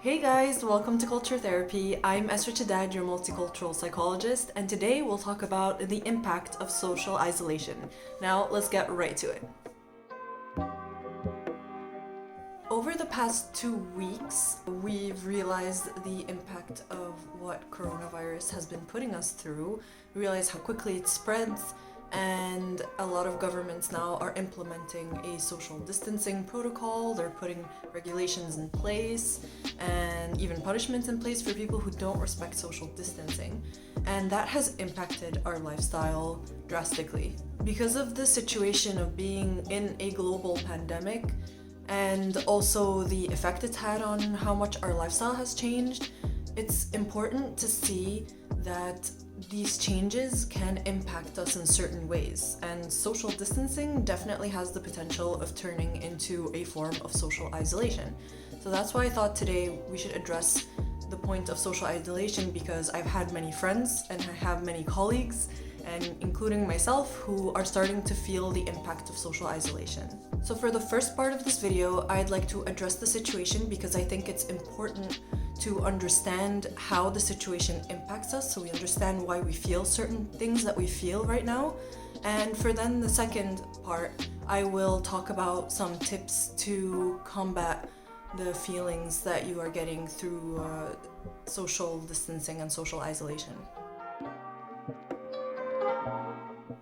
Hey guys, welcome to Culture Therapy. I'm Esra Chadad, your multicultural psychologist, and today we'll talk about the impact of social isolation. Now, let's get right to it. Over the past 2 weeks, we've realized the impact of what coronavirus has been putting us through, realize how quickly it spreads, and a lot of governments now are implementing a social distancing protocol. They're putting regulations in place and even punishments in place for people who don't respect social distancing. And that has impacted our lifestyle drastically. Because of the situation of being in a global pandemic and also the effect it's had on how much our lifestyle has changed, it's important to see that these changes can impact us in certain ways, and social distancing definitely has the potential of turning into a form of social isolation. So that's why I thought today we should address the point of social isolation, because I've had many friends and I have many colleagues, and including myself, who are starting to feel the impact of social isolation. So for the first part of this video, I'd like to address the situation because I think it's important to understand how the situation impacts us, so we understand why we feel certain things that we feel right now. And for then the second part, I will talk about some tips to combat the feelings that you are getting through social distancing and social isolation.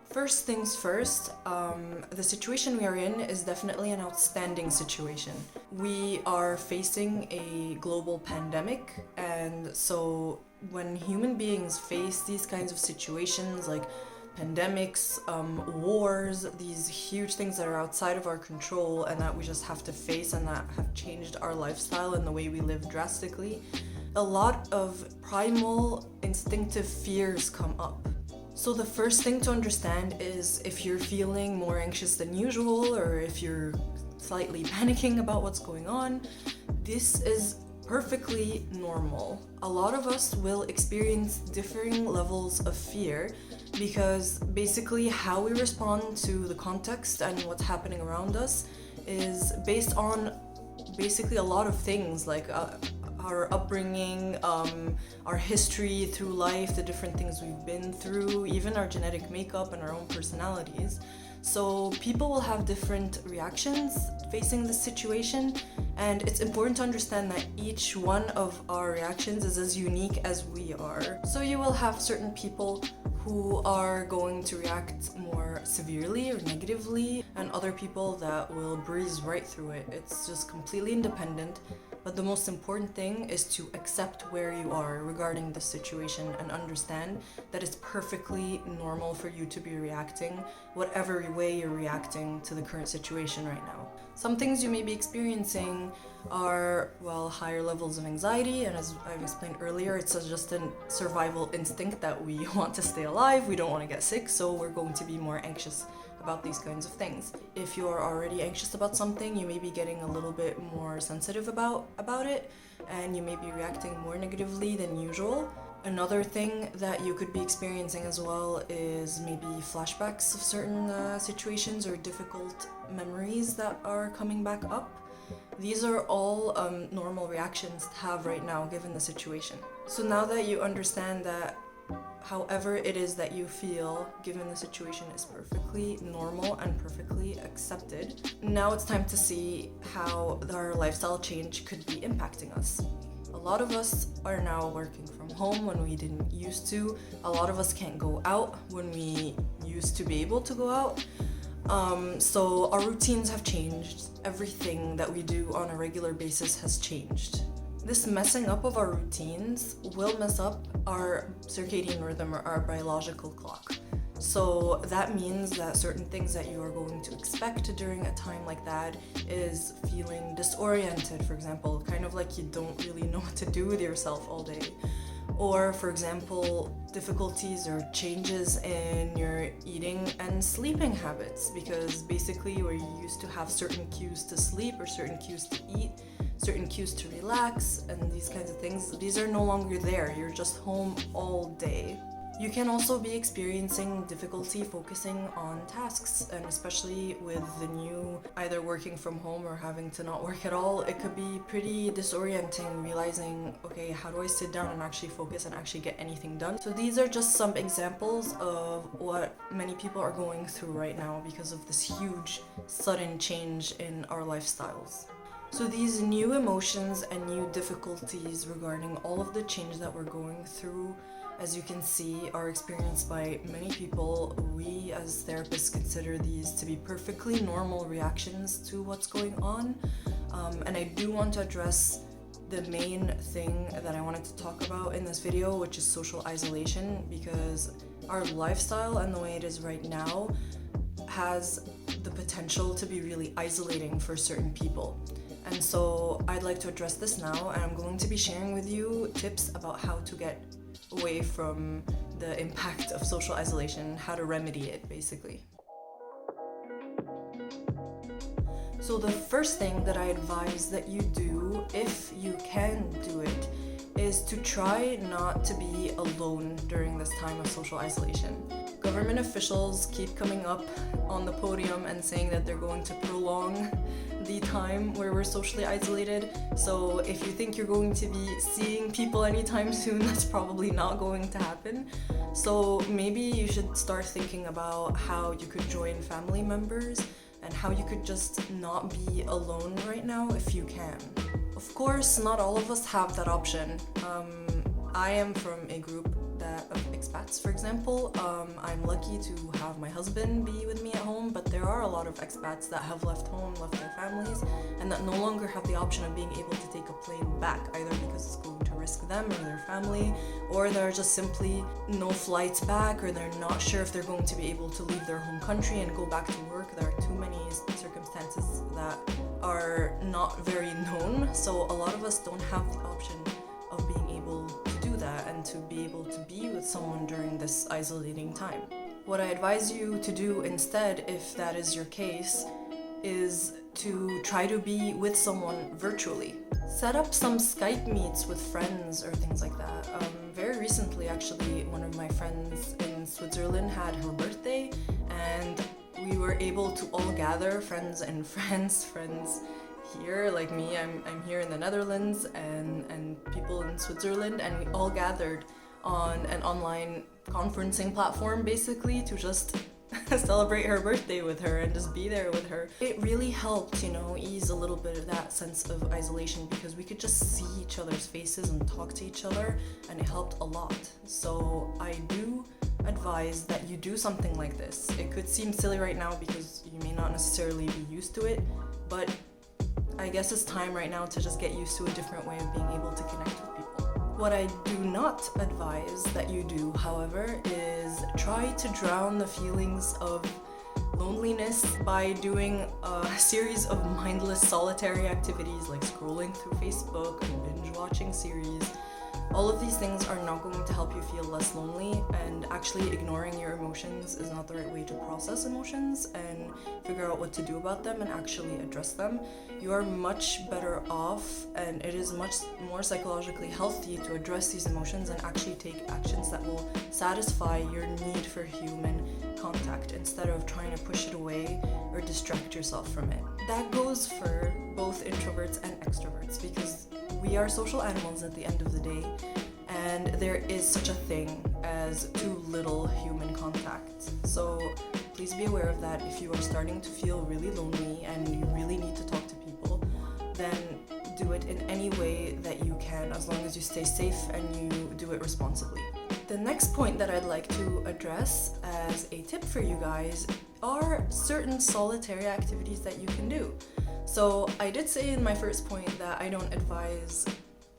First things first, the situation we are in is definitely an outstanding situation. We are facing a global pandemic, and so when human beings face these kinds of situations like pandemics, wars, these huge things that are outside of our control and that we just have to face and that have changed our lifestyle and the way we live drastically, a lot of primal instinctive fears come up. So the first thing to understand is if you're feeling more anxious than usual, or if you're slightly panicking about what's going on, this is perfectly normal. A lot of us will experience differing levels of fear because basically how we respond to the context and what's happening around us is based on basically a lot of things like our upbringing, our history through life, the different things we've been through, even our genetic makeup and our own personalities. So people will have different reactions facing this situation, and it's important to understand that each one of our reactions is as unique as we are. So you will have certain people who are going to react more severely or negatively, and other people that will breeze right through it. It's just completely independent. But the most important thing is to accept where you are regarding the situation and understand that it's perfectly normal for you to be reacting whatever way you're reacting to the current situation right now. Some things you may be experiencing are, well, higher levels of anxiety, and as I've explained earlier, it's just a survival instinct that we want to stay alive, we don't want to get sick, so we're going to be more anxious about these kinds of things. If you're already anxious about something, you may be getting a little bit more sensitive about it, and you may be reacting more negatively than usual. Another thing that you could be experiencing as well is maybe flashbacks of certain situations or difficult memories that are coming back up. These are all normal reactions to have right now given the situation. So now that you understand that however it is that you feel given the situation is perfectly normal and perfectly accepted, now it's time to see how our lifestyle change could be impacting us. A lot of us are now working from home when we didn't used to. A lot of us can't go out when we used to be able to go out. So our routines have changed. Everything that we do on a regular basis has changed. This messing up of our routines will mess up our circadian rhythm or our biological clock. So that means that certain things that you are going to expect during a time like that is feeling disoriented, for example, kind of like you don't really know what to do with yourself all day. Or, for example, difficulties or changes in your eating and sleeping habits, because basically where you used to have certain cues to sleep or certain cues to eat, certain cues to relax, and these kinds of things, these are no longer there. You're just home all day. You can also be experiencing difficulty focusing on tasks, and especially with the new either working from home or having to not work at all, it could be pretty disorienting realizing, okay, how do I sit down and actually focus and actually get anything done? So these are just some examples of what many people are going through right now because of this huge sudden change in our lifestyles. So these new emotions and new difficulties regarding all of the change that we're going through, as you can see, are experienced by many people. We as therapists consider these to be perfectly normal reactions to what's going on. And I do want to address the main thing that I wanted to talk about in this video, which is social isolation, because our lifestyle and the way it is right now has the potential to be really isolating for certain people. And so I'd like to address this now, and I'm going to be sharing with you tips about how to get away from the impact of social isolation, how to remedy it basically. So the first thing that I advise that you do, if you can do it, is to try not to be alone during this time of social isolation. Government officials keep coming up on the podium and saying that they're going to prolong the time where we're socially isolated. So if you think you're going to be seeing people anytime soon, that's probably not going to happen. So maybe you should start thinking about how you could join family members and how you could just not be alone right now if you can. Of course, not all of us have that option. I am from a group of expats, for example. I'm lucky to have my husband be with me at home, but there are a lot of expats that have left home, left their families, and that no longer have the option of being able to take a plane back, either because it's going to risk them or their family, or there are just simply no flights back, or they're not sure if they're going to be able to leave their home country and go back to work. There are too many circumstances that are not very known, so a lot of us don't have the option of being able to do that and to be able to be with someone during this isolating time. What I advise you to do instead, if that is your case, is to try to be with someone virtually. Set up some Skype meets with friends or things like that. Very recently, actually, one of my friends in Switzerland had her birthday, and we were able to all gather, friends here, like me, I'm here in the Netherlands, and people in Switzerland, and we all gathered on an online conferencing platform basically to just celebrate her birthday with her and just be there with her. It really helped, ease a little bit of that sense of isolation, because we could just see each other's faces and talk to each other, and it helped a lot. So I do advise that you do something like this. It could seem silly right now because you may not necessarily be used to it, but I guess it's time right now to just get used to a different way of being able to connect with people. What I do not advise that you do, however, is try to drown the feelings of loneliness by doing a series of mindless solitary activities like scrolling through Facebook and binge watching series. All of these things are not going to help you feel less lonely, and actually ignoring your emotions is not the right way to process emotions and figure out what to do about them and actually address them. You are much better off, and it is much more psychologically healthy to address these emotions and actually take actions that will satisfy your need for human contact instead of trying to push it away or distract yourself from it. That goes for both introverts and extroverts, because we are social animals at the end of the day, and there is such a thing as too little human contact. So please be aware of that. If you are starting to feel really lonely and you really need to talk to people, then do it in any way that you can, as long as you stay safe and you do it responsibly. The next point that I'd like to address as a tip for you guys are certain solitary activities that you can do. So I did say in my first point that I don't advise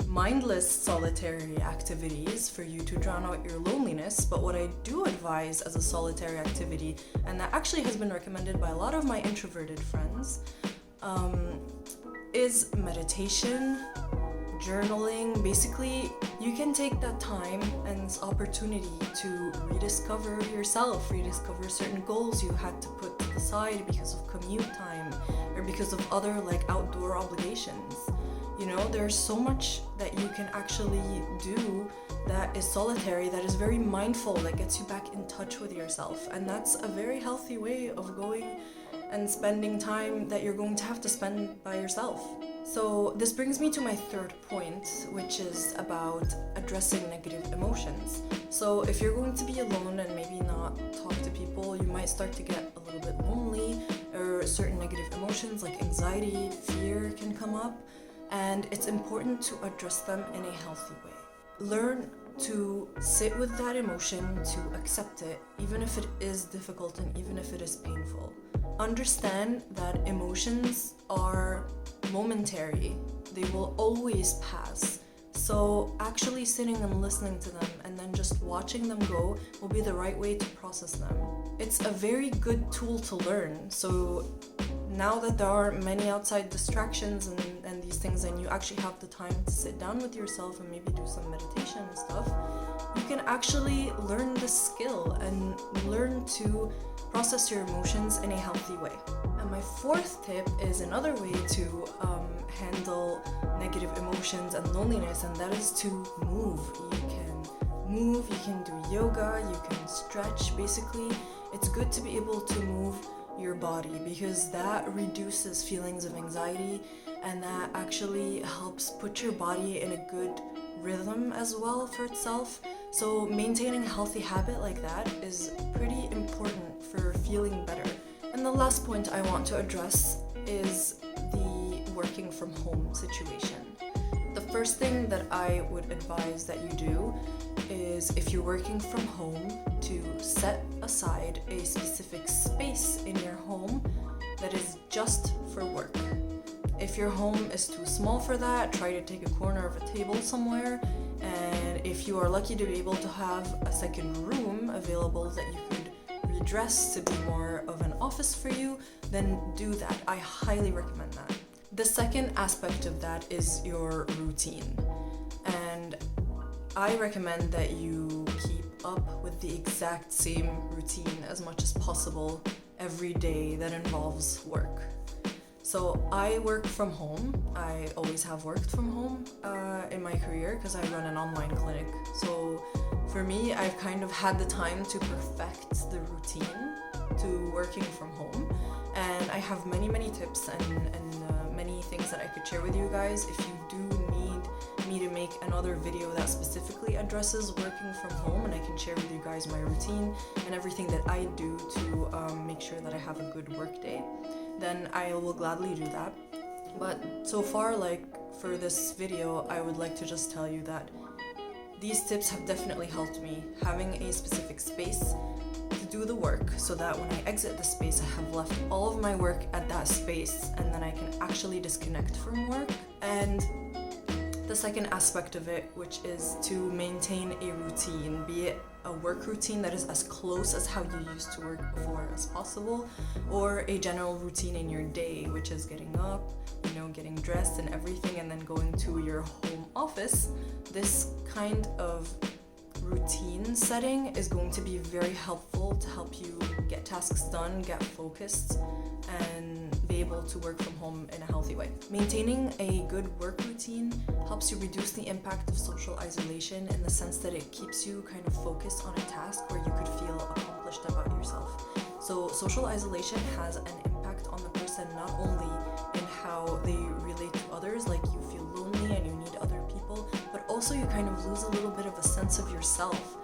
mindless solitary activities for you to drown out your loneliness, but what I do advise as a solitary activity, and that actually has been recommended by a lot of my introverted friends, is meditation, journaling. Basically, you can take that time and this opportunity to rediscover yourself, rediscover certain goals you had to put to the side because of commute time or because of other outdoor obligations. You know, there's so much that you can actually do that is solitary, that is very mindful, that gets you back in touch with yourself. And that's a very healthy way of going and spending time that you're going to have to spend by yourself. So this brings me to my third point, which is about addressing negative emotions. So if you're going to be alone and maybe not talk to people, you might start to get a little bit lonely, or certain negative emotions like anxiety, fear can come up, and it's important to address them in a healthy way. Learn to sit with that emotion, to accept it, even if it is difficult and even if it is painful. Understand that emotions are momentary. They will always pass. So actually sitting and listening to them and then just watching them go will be the right way to process them. It's a very good tool to learn. So now that there are many outside distractions and these things, and you actually have the time to sit down with yourself and maybe do some meditation and stuff, you can actually learn this skill and learn to process your emotions in a healthy way. And my fourth tip is another way to handle negative emotions and loneliness, and that is to move. You can do yoga, you can stretch. Basically, it's good to be able to move your body because that reduces feelings of anxiety, and that actually helps put your body in a good rhythm as well for itself. So maintaining a healthy habit like that is pretty important for feeling better. And the last point I want to address is the working from home situation. The first thing that I would advise that you do is, if you're working from home, to set aside a specific space in your home that is just for work. If your home is too small for that, try to take a corner of a table somewhere. And if you are lucky to be able to have a second room available that you could redress to be more of an office for you, then do that. I highly recommend that. The second aspect of that is your routine. And I recommend that you keep up with the exact same routine as much as possible every day that involves work. So I work from home. I always have worked from home in my career because I run an online clinic. So for me, I've kind of had the time to perfect the routine to working from home. And I have many tips and many things that I could share with you guys. If you do need me to make another video that specifically addresses working from home, and I can share with you guys my routine and everything that I do to make sure that I have a good work day, then I will gladly do that. But so far, like for this video, I would like to just tell you that these tips have definitely helped me. Having a specific space to do the work, so that when I exit the space, I have left all of my work at that space, and then I can actually disconnect from work. And the second aspect of it, which is to maintain a routine, be it a work routine that is as close as how you used to work before as possible, or a general routine in your day, which is getting up, getting dressed and everything, and then going to your home office. This kind of routine setting is going to be very helpful to help you get tasks done, get focused, and be able to work from home in a healthy way. Maintaining a good work routine helps you reduce the impact of social isolation, in the sense that it keeps you kind of focused on a task where you could feel accomplished about yourself. So social isolation has an impact on the person, not only in how they relate to others, like you feel lonely and you need other people, but also you kind of lose a little bit of a sense of yourself,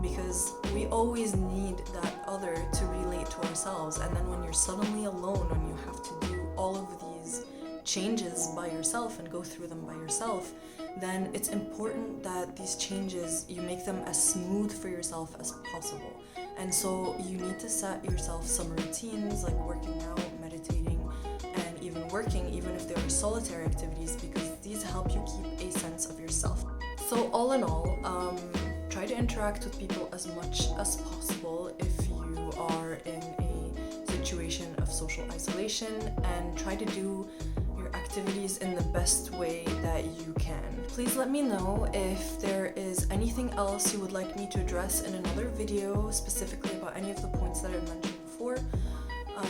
because we always need that other to relate to ourselves. And then when you're suddenly alone, when you have to do all of these changes by yourself and go through them by yourself, then it's important that these changes, you make them as smooth for yourself as possible. And so you need to set yourself some routines, like working out, meditating, and even working, even if they are solitary activities, because these help you keep a sense of yourself. So all in all, try to interact with people as much as possible if you are in a situation of social isolation, and try to do your activities in the best way that you can. Please let me know if there is anything else you would like me to address in another video, specifically about any of the points that I mentioned before.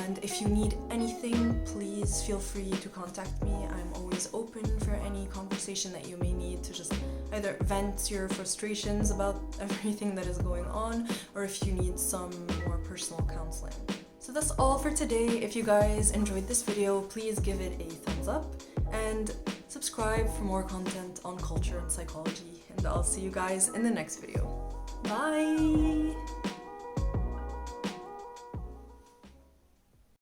And if you need anything, please feel free to contact me. I'm always open for any conversation that you may need to just either vent your frustrations about everything that is going on, or if you need some more personal counseling. So that's all for today. If you guys enjoyed this video, please give it a thumbs up and subscribe for more content on culture and psychology. And I'll see you guys in the next video. Bye!